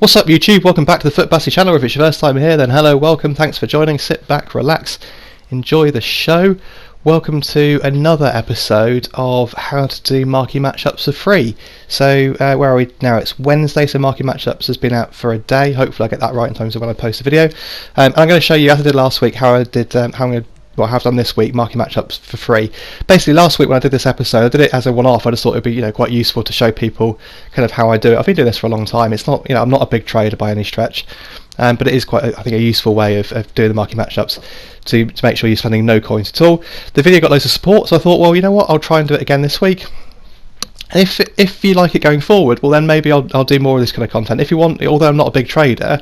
What's up YouTube? Welcome back to the FUTBassy channel. If it's your first time here, then hello, welcome, thanks for joining. Sit back, relax, enjoy the show. Welcome to another episode of how to do Marquee Matchups for free. So where are we now? It's Wednesday, so Marquee Matchups has been out for a day. Hopefully I get that right in terms of when I post a video. And I'm going to show you, as I did last week, how I did I have done this week, Marquee Matchups for free. Basically, last week when I did this episode, I did it as a one-off. I just thought it would be, quite useful to show people kind of how I do it. I've been doing this for a long time. It's not, I'm not a big trader by any stretch, but it is quite, I think, a useful way of doing the Marquee Matchups to make sure you're spending no coins at all. The video got loads of support, so I thought, well, you know what, I'll try and do it again this week. If you like it going forward, well then maybe I'll do more of this kind of content. If you want, although I'm not a big trader,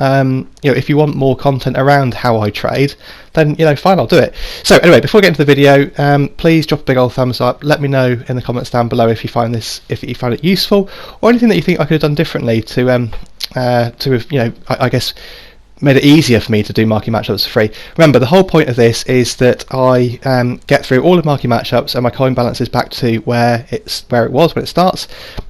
if you want more content around how I trade, then fine, I'll do it. So anyway, before we get into the video, please drop a big old thumbs up. Let me know in the comments down below if you find it useful, or anything that you think I could have done differently to have, I guess, made it easier for me to do Marquee Matchups for free. Remember, the whole point of this is that I get through all of Marquee Matchups and my coin balance is back to where it was when it starts.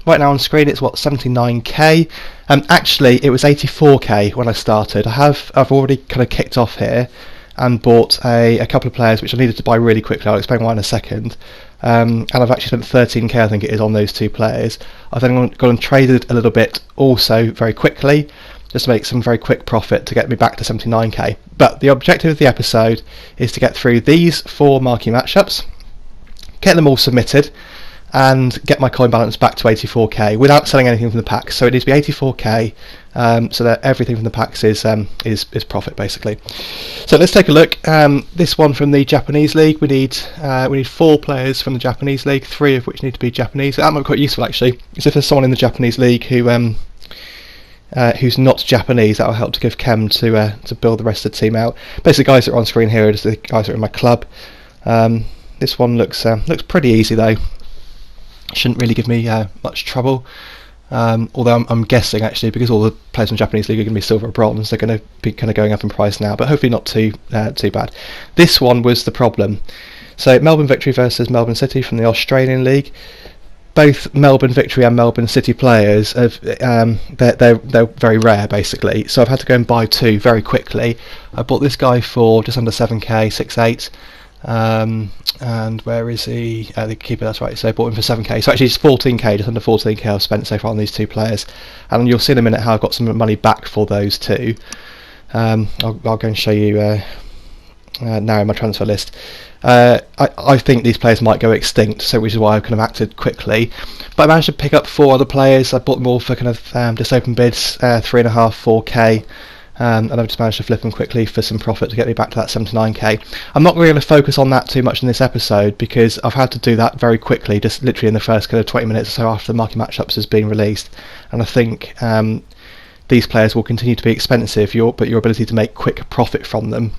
Right now on screen it's 79k. Actually it was 84k when I started. I've already kind of kicked off here and bought a couple of players which I needed to buy really quickly. I'll explain why in a second. And I've actually spent 13k, I think it is, on those two players. I've then gone and traded a little bit also very quickly, just to make some very quick profit to get me back to 79k. But the objective of the episode is to get through these 4 Marquee Matchups, get them all submitted, and get my coin balance back to 84k without selling anything from the packs. So it needs to be 84k, so that everything from the packs is profit basically. So let's take a look. This one from the Japanese league. We need 4 players from the Japanese league, 3 of which need to be Japanese. That might be quite useful actually, because if there's someone in the Japanese league who's not Japanese, that'll help to give Kem to build the rest of the team out. Basically, guys that are on screen here are just the guys that are in my club. This one looks pretty easy though. Shouldn't really give me much trouble. Although I'm guessing actually, because all the players in the Japanese league are going to be silver or bronze, they're going to be kind of going up in price now. But hopefully not too bad. This one was the problem. So Melbourne Victory versus Melbourne City from the Australian league. Both Melbourne Victory and Melbourne City players, they're very rare basically, so I've had to go and buy 2 very quickly. I bought this guy for just under 7k, 6'8", and where is he? The keeper, that's right, so I bought him for 7k, so actually it's 14k, just under 14k I've spent so far on these 2 players, and you'll see in a minute how I've got some money back for those 2. I'll go and show you now in my transfer list. I think these players might go extinct, so which is why I've kind of acted quickly. But I managed to pick up 4 other players. I bought them all for kind of just open bids, 3.5, 4k, and I've just managed to flip them quickly for some profit to get me back to that 79k. I'm not really going to focus on that too much in this episode because I've had to do that very quickly, just literally in the first kind of 20 minutes or so after the Marquee Matchups has been released. And I think these players will continue to be expensive, but your ability to make quick profit from them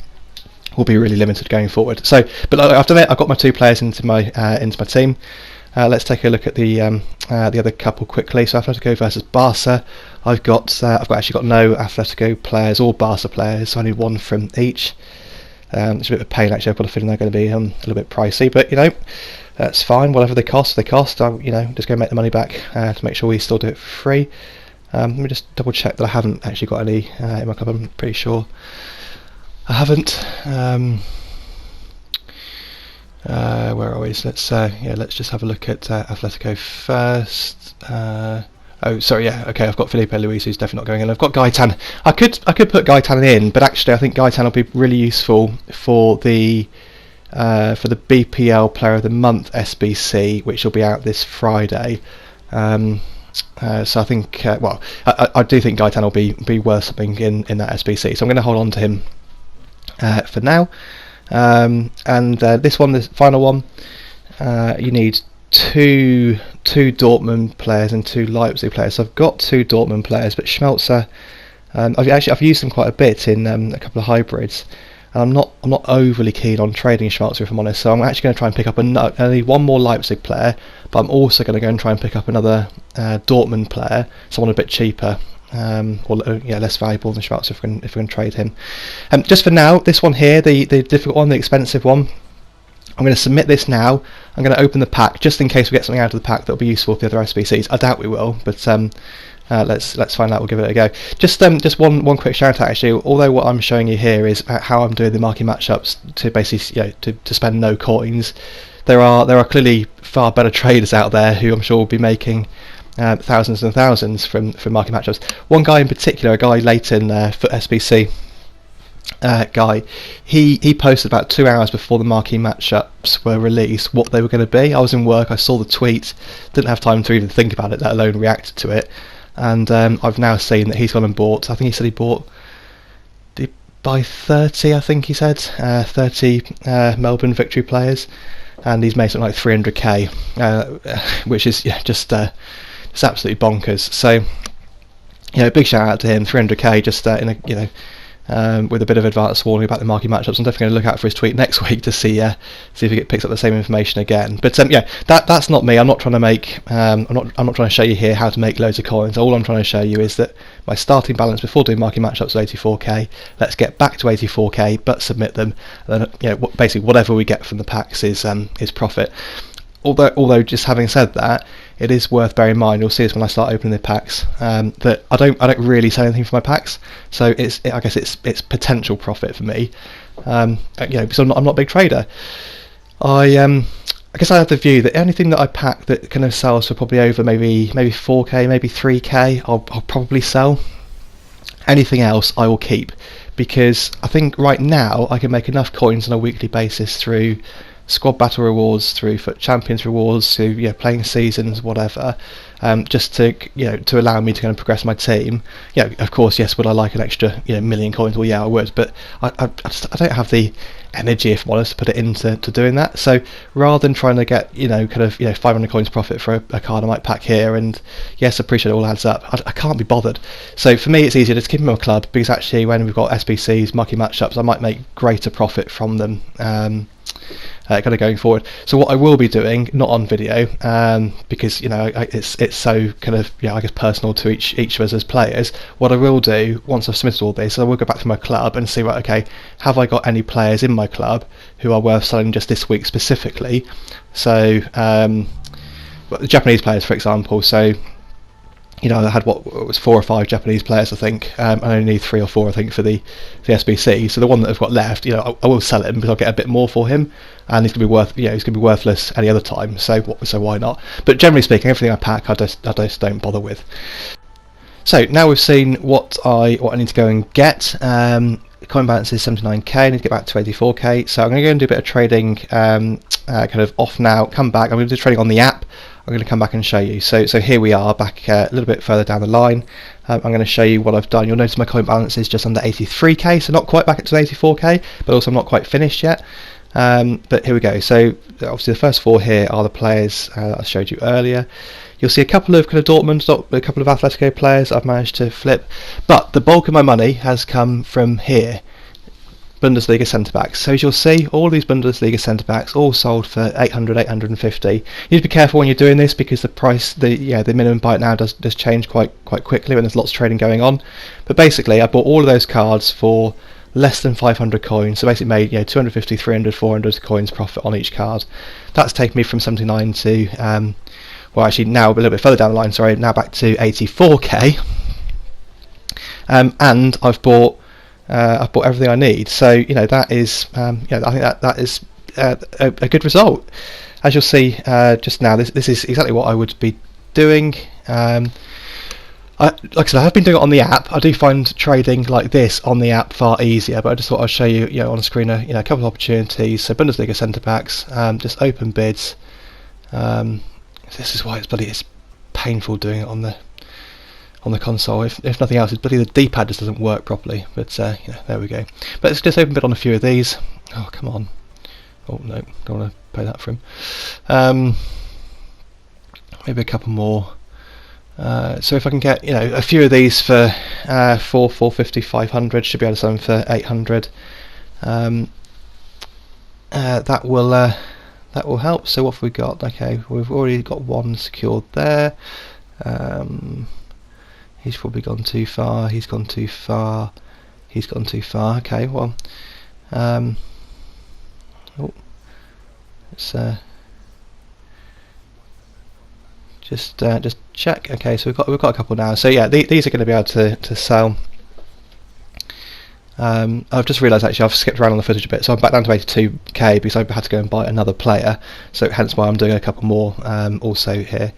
will be really limited going forward. So, but I've done it. I've got my 2 players into my team. Let's take a look at the other couple quickly. So Atletico versus Barca. I've actually got no Atletico players or Barca players, so I need 1 from each. It's a bit of a pain actually. I've got a feeling they're going to be a little bit pricey, but that's fine. Whatever they cost, they cost. I'll just go make the money back to make sure we still do it for free. Let me just double check that I haven't actually got any in my club. I'm pretty sure I haven't. Where are we? So let's just have a look at Atletico first. Oh, sorry, yeah, okay. I've got Felipe Luis, who's definitely not going in. I've got Gaetan. I could put Gaetan in, but actually, I think Gaetan will be really useful for the BPL Player of the Month SBC, which will be out this Friday. So I think, I do think Gaetan will be worth something in that SBC. So I'm going to hold on to him for now. This one, the final one, you need two Dortmund players and 2 Leipzig players. So I've got 2 Dortmund players, but Schmelzer, I've used them quite a bit in a couple of hybrids, and I'm not overly keen on trading Schmelzer, if I'm honest. So I'm actually going to try and pick up only 1 more Leipzig player, but I'm also going to go and try and pick up another Dortmund player, someone a bit cheaper. Less valuable than Schwartz if we're going to trade him. Just for now, this one here, the difficult one, the expensive one, I'm going to submit this now. I'm going to open the pack just in case we get something out of the pack that will be useful for the other SBCs. I doubt we will, but Let's find out. We'll give it a go. Just one quick shout out actually. Although what I'm showing you here is how I'm doing the marquee matchups to basically to spend no coins. There are clearly far better traders out there who I'm sure will be making thousands and thousands from marquee matchups. One guy in particular, a guy late in FUTBassy guy, he posted about 2 hours before the marquee matchups were released what they were going to be. I was in work, I saw the tweet, didn't have time to even think about it, let alone react to it. And I've now seen that he's gone and bought, I think he said he bought, did he buy 30, I think he said, 30 Melbourne victory players, and he's made something like 300k, which is just absolutely bonkers. So, big shout out to him, 300k just in a, with a bit of advance warning about the marquee matchups. I'm definitely going to look out for his tweet next week to see if he picks up the same information again. But that's not me. I'm not trying to make. I'm not trying to show you here how to make loads of coins. All I'm trying to show you is that my starting balance before doing marquee matchups was 84k. Let's get back to 84k, but submit them. And then basically whatever we get from the packs is profit. Although just having said that, it is worth bearing in mind, you'll see this when I start opening the packs, that I don't really sell anything for my packs, so I guess it's potential profit for me, because I'm not a big trader. I guess I have the view that anything that I pack that kind of sells for probably over maybe 4k, maybe 3k, I'll probably sell. Anything else I will keep, because I think right now I can make enough coins on a weekly basis through squad battle rewards, through FUT Champions rewards, through playing seasons, whatever, just to to allow me to kind of progress my team. Of course, yes, would I like an extra million coins? Well, yeah, I would, but I don't have the energy, if I'm honest, to put it into doing that. So rather than trying to get 500 coins profit for a card I might pack here, and yes, I appreciate it all adds up, I can't be bothered. So for me, it's easier to keep them in my club, because actually when we've got SBCs, marquee matchups, I might make greater profit from them. Kind of going forward. So what I will be doing, not on video, because it's so kind of I guess personal to each of us as players. What I will do once I've submitted all this, I will go back to my club and see, right, okay, have I got any players in my club who are worth selling just this week specifically? So the Japanese players, for example. So I had what was 4 or 5 Japanese players, I think. I only need 3 or 4, I think, for the SBC. So the one that I've got left, I will sell him because I'll get a bit more for him, and he's going to be he's going to be worthless any other time. So why not? But generally speaking, everything I pack, I just don't bother with. So now we've seen what I need to go and get. Coin balance is 79k. I need to get back to 84k. So I'm going to go and do a bit of trading, kind of off now. Come back. I'm going to do trading on the app. I'm going to come back and show you. So here we are, back a little bit further down the line. I'm going to show you what I've done. You'll notice my coin balance is just under 83k, so not quite back up to 84k, but also I'm not quite finished yet. But here we go. So obviously the first 4 here are the players that I showed you earlier. You'll see a couple of kind of Dortmund, a couple of Atletico players I've managed to flip, but the bulk of my money has come from here. Bundesliga centre-backs. So as you'll see, all these Bundesliga centre-backs all sold for 800, 850. You need to be careful when you're doing this, because the price, the minimum buy now does change quite quickly when there's lots of trading going on. But basically, I bought all of those cards for less than 500 coins. So basically made 250, 300, 400 coins profit on each card. That's taken me from 79 to well, actually now a little bit further down the line. Sorry, now back to 84k. And I've bought everything I need, so that is I think that is a good result. As you'll see just now, this is exactly what I would be doing. Like I said, I have been doing it on the app. I do find trading like this on the app far easier, but I just thought I'd show you, on screen a couple of opportunities. So Bundesliga centre backs, just open bids. This is why it's painful doing it on the console. If nothing else, it's bloody the D-pad just doesn't work properly. But there we go. But let's just open bid on a few of these. Oh, come on. Oh no, don't want to pay that for him. Maybe a couple more. So if I can get a few of these for 450, 500, should be able to sell them for 800. That will help. So what have we got? Okay, we've already got one secured there. He's probably gone too far. He's gone too far. He's gone too far. Okay, well, let's Just check. Okay, so we've got a couple now. So yeah, these are going to be able to sell. I've just realised actually I've skipped around on the footage a bit, so I'm back down to 82k because I had to go and buy another player, so hence why I'm doing a couple more also here.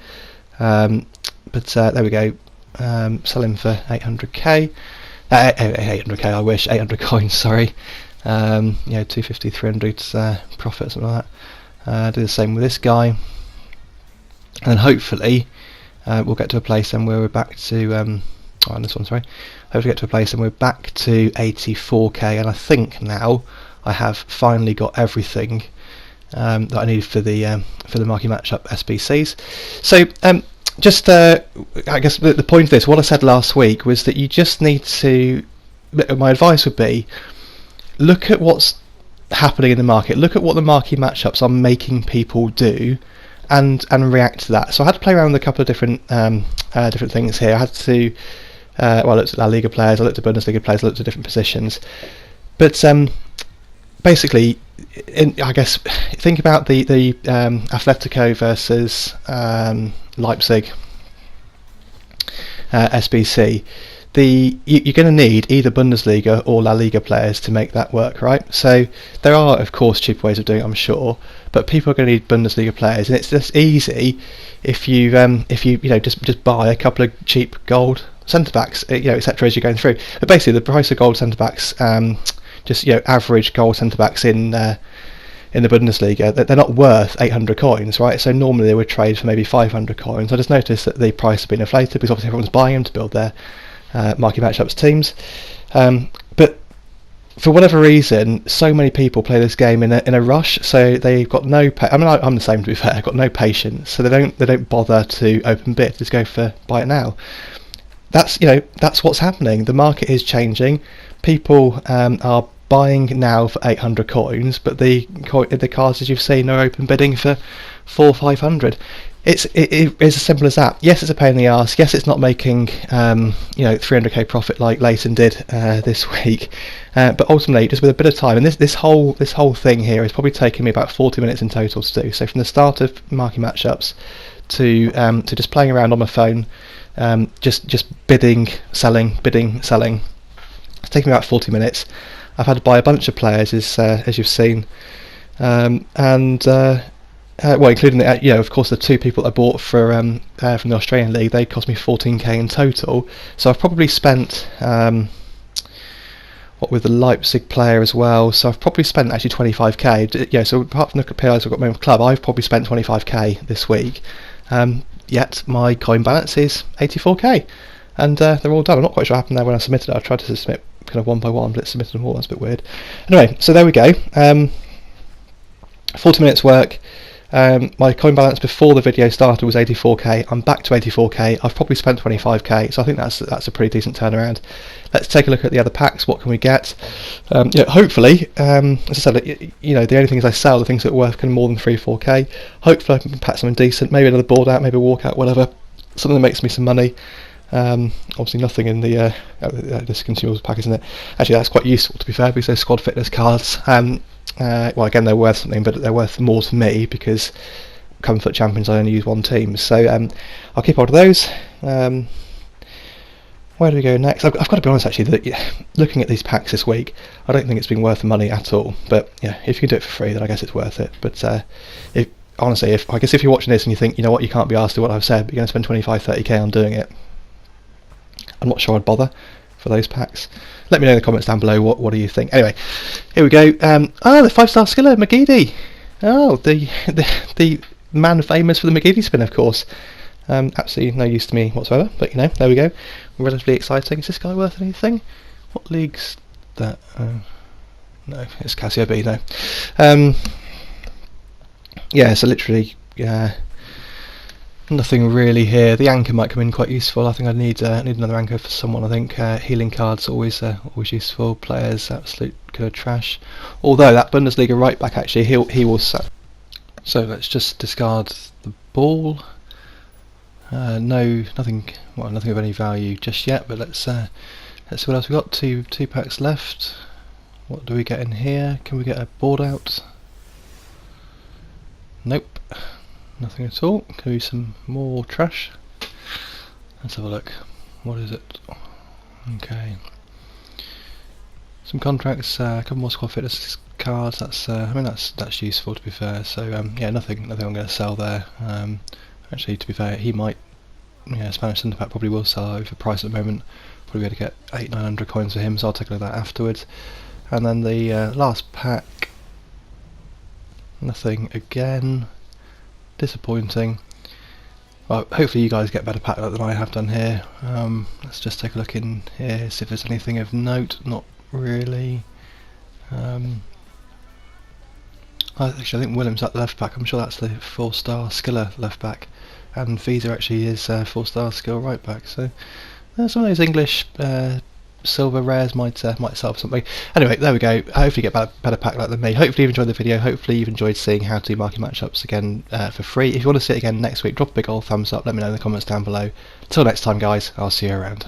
But there we go, selling for 800k, 800k I wish, 800 coins, sorry. 250, 300 profit, something like that. Do the same with this guy, and then hopefully we'll get to a place then where we're back to on this one, sorry. Hopefully get to a place and we're back to 84k, and I think now I have finally got everything that I need for the Marquee Matchup SBCs. So just I guess the point of this, what I said last week, was that you just need to, my advice would be, look at what's happening in the market, look at what the Marquee Matchups are making people do, and react to that. So I had to play around with a couple of different things here. I had to I looked at La Liga players, I looked at Bundesliga players, I looked at different positions. But basically, I guess, think about the Atletico versus Leipzig SBC. You're going to need either Bundesliga or La Liga players to make that work, right? So there are, of course, cheaper ways of doing it, I'm sure, but people are going to need Bundesliga players, and it's just easy if you just buy a couple of cheap gold centre backs, etc. as you're going through. But basically, the price of gold centre backs, average gold centre backs in the Bundesliga, they're not worth 800 coins, right? So normally they would trade for maybe 500 coins. I just noticed that the price has been inflated because obviously everyone's buying them to build their Marquee Matchups teams. But for whatever reason, so many people play this game in a rush, so they've got no. I'm the same, to be fair. I've got no patience, so they don't bother to open bid. Just go for buy it now. That's what's happening. The market is changing. People are buying now for 800 coins, but the cards, as you've seen, are open bidding for 500. It's as simple as that. Yes, it's a pain in the arse. Yes, it's not making 300k profit like Leighton did this week, but ultimately, just with a bit of time, and this whole thing here has probably taken me about 40 minutes in total to do. So from the start of Marquee Matchups to just playing around on my phone, just bidding, selling. It's taken me about 40 minutes. I've had to buy a bunch of players, as you've seen, including of course the two people I bought from the Australian League. They cost me 14k in total. So I've probably spent with the Leipzig player as well. So I've probably spent actually 25k. So apart from the players I've got in my club, I've probably spent 25k this week. Yet my coin balance is 84k, and they're all done. I'm not quite sure what happened there when I submitted it. I tried to submit kind of one by one, but it submitted them all. That's a bit weird. Anyway, so there we go. 40 minutes work. My coin balance before the video started was 84k. I'm back to 84k. I've probably spent 25k, so I think that's a pretty decent turnaround. Let's take a look at the other packs. What can we get? Hopefully, as I said, the only things I sell are things that are worth kind of more than 3-4k. Hopefully, I can pack something decent. Maybe another board out, maybe a walkout, whatever. Something that makes me some money. Obviously, nothing in the this consumables pack, isn't it? Actually, that's quite useful, to be fair, because those squad fitness cards. Again, they're worth something, but they're worth more to me because Comfort Champions I only use one team. So I'll keep hold of those. Where do we go next? I've got to be honest, actually, that looking at these packs this week, I don't think it's been worth the money at all. But yeah, if you can do it for free, then I guess it's worth it. But honestly, if you're watching this and you think, you know what, you can't be asked to do what I've said, but you're going to spend 25-30k on doing it, I'm not sure I'd bother for those packs. Let me know in the comments down below what do you think. Anyway, here we go. The 5-star skiller, McGeady. Oh, the man famous for the McGeady spin, of course. Absolutely no use to me whatsoever, but there we go. Relatively exciting. Is this guy worth anything? What league's that? No, it's Casio B, no. So literally, nothing really here. The anchor might come in quite useful. I think I need another anchor for someone. I think healing cards always useful. Players absolute kind of trash. Although that Bundesliga right back, actually he will suck. So let's just discard the ball. Nothing of any value just yet. But let's see what else we got. Two packs left. What do we get in here? Can we get a board out? Nope. Nothing at all. Could be some more trash. Let's have a look. What is it? Okay. Some contracts, a couple more squad fitness cards. That's I mean that's useful, to be fair. So yeah, nothing I'm going to sell there. Actually, to be fair, he might. Yeah, Spanish centre back probably will sell over price at the moment. Probably going to get 800-900 coins for him, so I'll take a look at that afterwards. And then the last pack. Nothing again. Disappointing. Well, hopefully you guys get a better pack luck than I have done here. Let's just take a look in here, see if there's anything of note. Not really. Actually, I think Williams at the left back. I'm sure that's the 4-star skiller left back, and Visa actually is 4-star skill right back. So some of those English silver rares might sell something. Anyway, there we go. Hopefully you get better pack luck than me. Hopefully you've enjoyed the video. Hopefully you've enjoyed seeing how to do marquee matchups again for free. If you want to see it again next week, drop a big old thumbs up. Let me know in the comments down below. Till next time, guys. I'll see you around.